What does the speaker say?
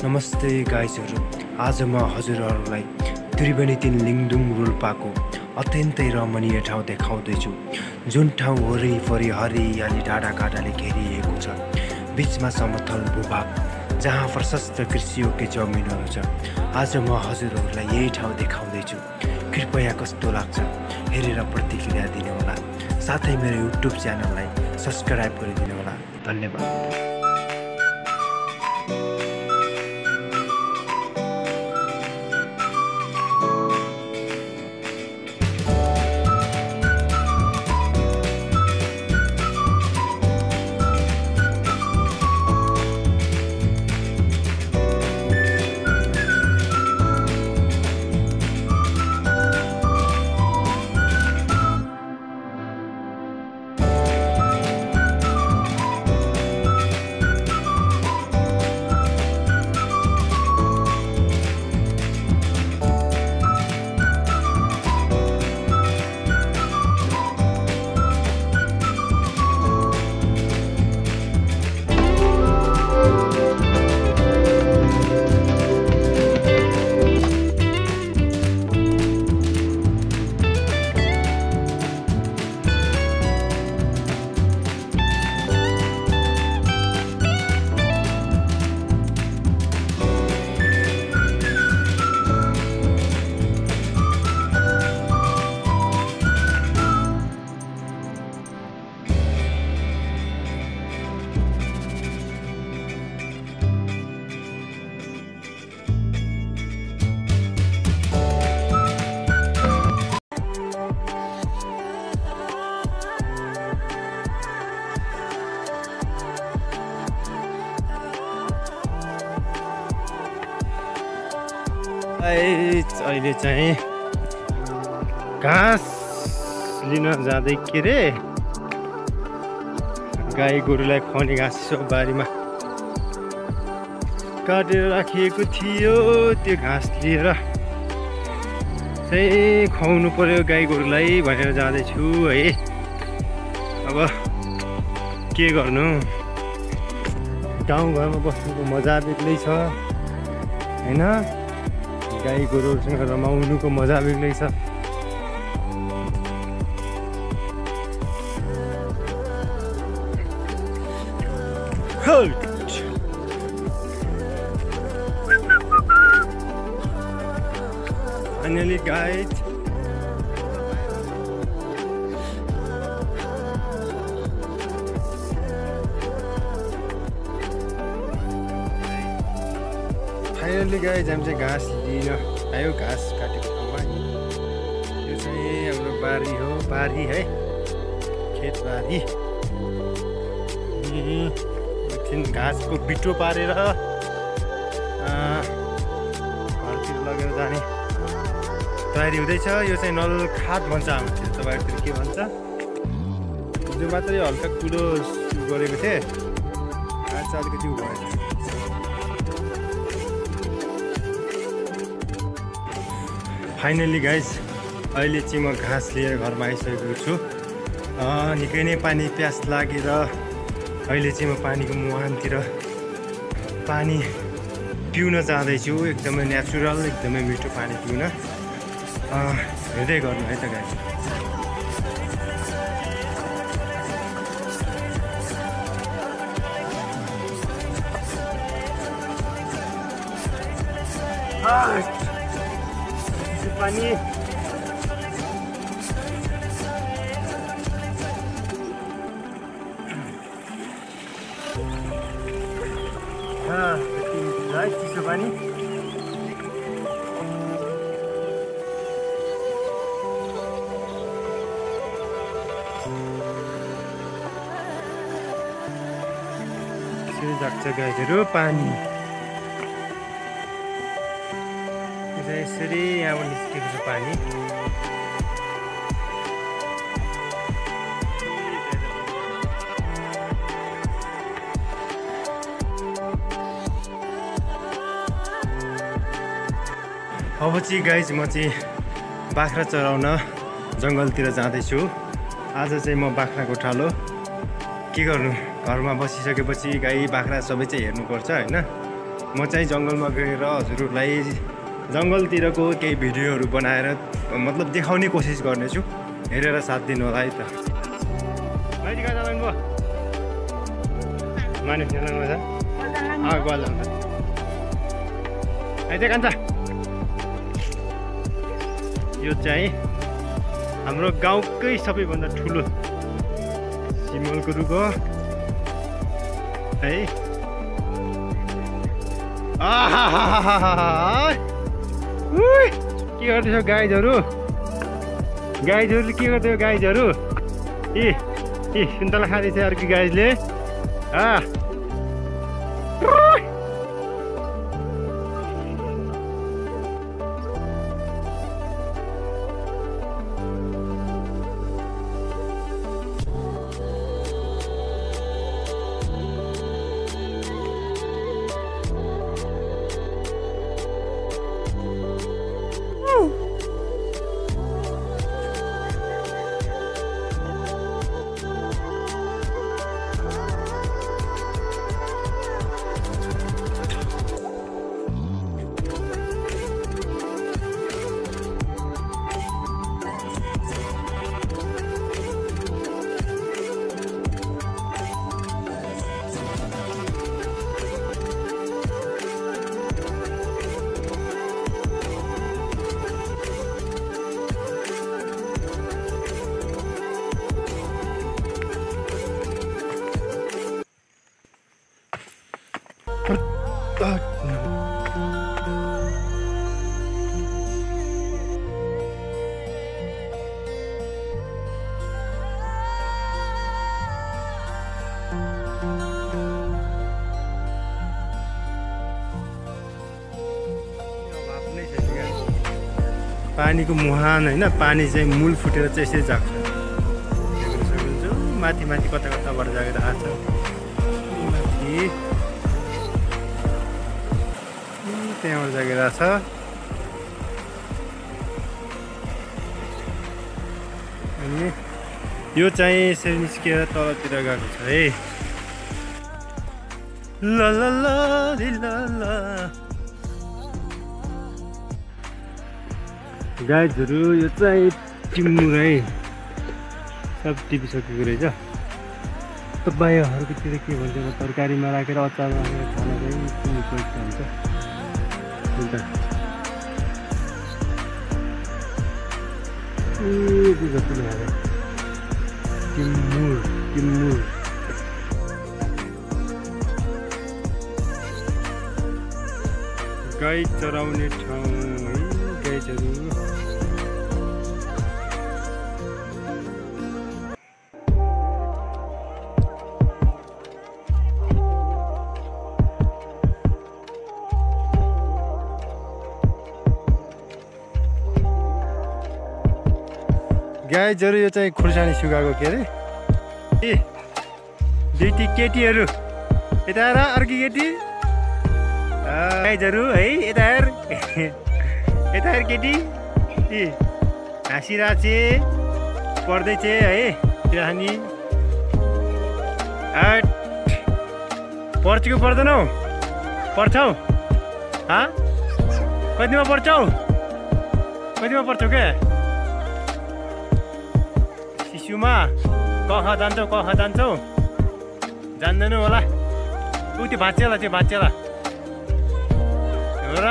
नमस्ते गाइजहरू, आज म हजुरहरूलाई त्रिवेणी 3 लिङदुम रोल्पाको अत्यन्तै रमणीय ठाउँ देखाउँदैछु। जुन ठाउँ वरिपरि हरियाली डाँडाकाँडाले घेरिएको छ। बिचमा समतल भूभाग जहाँ प्रशस्त कृषियोग्य जमिनहरू छ। आज म हजुरहरूलाई यही ठाउँ देखाउँदैछु। कृपया कस्तो लाग्छ हेरेर प्रतिक्रिया दिनुहोला। साथै मेरो युट्युब च्यानललाई सब्स्क्राइब गरिदिनुहोला। धन्यवाद। अहिले चाहिँ घाँस लिन जाँदै के रे गाई गोरुलाई खुवाउने घाँस यसो बारीमा काटेर राखिएको थियो। त्यो घाँस लिएर चाहिँ खुवाउनु पर्यो गाई गोरुलाई भनेर जाँदैछु है। अब के गर्नु, गाउँघरमा बस्नुको मजा बेग्लै छ हैन। गाई गोरुहरूसँग रमाउनुको मजा बेग्लै छ। Finally guys, हामी चाहिँ घाँस लिन आयो। घाँस काटेको ठाउँमा यो चाहिँ हाम्रो बारी हो, बारी है, खेतबारी। एकछिन घाँसको बिटो पारेर घरतिर लगेर जाने तयारी हुँदैछ। यो चाहिँ नलखात भन्छ हाम्रोतिर, तपाईँहरूतिर के भन्छ? हिजो मात्रै हल्का कुरो गरेको थिएँ, आज अलिकति भयो। फाइनली गाइज, अहिले चाहिँ म घाँस लिएर घरमा आइसकेको छु। निकै नै पानी प्यास लागेर अहिले चाहिँ म पानीको मुहानतिर पानी पिउन जाँदैछु। एकदमै नेचुरल, एकदमै मिठो पानी पिउन। हेर्दै गर्नु है त गाइज। पानी चिसो पानी। जाग्छ गाईहरू पानी यसरी यहाँबाट निस्केको छ पानी। अब चाहिँ गाइज म चाहिँ बाख्रा चराउन जङ्गलतिर जाँदैछु। आज चाहिँ म बाख्रा गोठालो के गर्नु, घरमा बसिसकेपछि गाई बाख्रा सबै चाहिँ हेर्नुपर्छ हैन। म चाहिँ जङ्गलमा गएर हजुरहरूलाई जङ्गलतिरको केही भिडियोहरू बनाएर मतलब देखाउने कोसिस गर्नेछु। हेरेर साथ दिनु होला है त। माइती कहाँ जाँदा मानिस जाँदा छ गोवा जाँदा आइते कान्छ। यो चाहिँ हाम्रो गाउँकै सबैभन्दा ठुलो सिमलको रुख हो है। के गर्दैछ गाइजहरू? गाइजहरूले के गर्दै गाइजहरू? सुन्तला खाँदैछ अर्को गाइजले। पानीको मुहान होइन, पानी चाहिँ मूल फुटेर चाहिँ यसरी जान्छ। हेर्न सक्नुहुन्छ माथि माथि कता कताबाट जाएर आएको छ माथि, त्यहाँबाट जागेर आएको छ। अनि यो चाहिँ यसरी निस्किएर तलतिर गएको छ है। ल ल ल ल गाइजहरू, यो चाहिँ टिमुर है, सब टिपिसकेको रहेछ। तपाईँहरूकोतिर के भन्छ, तरकारीमा राखेर अचारमा राखेर खाना चाहिँ टिमुरको इच्छा हुन्छ। टिमुर टिमुर गाई चराउने ठाउँ है गाइजहरू। गाइजहरू, यो चाहिँ खुर्सानी सुकाएको के अरे, दुईटी केटीहरू यता आएर अर्की केटी। गाइजहरू है, यता केटी हाँसिरहेको छ, पढ्दैछ है। अनि पढ्छु कि पढ्दैनौ? पढ्छौ? कतिमा पढ्छौ? कतिमा पढ्छौ क्या? शिशुमा कख जान्छौ? कख जान्छौ? जान्दैनौ होला। ऊ त्यो भाँचेला, त्यो भाँचेला हो र।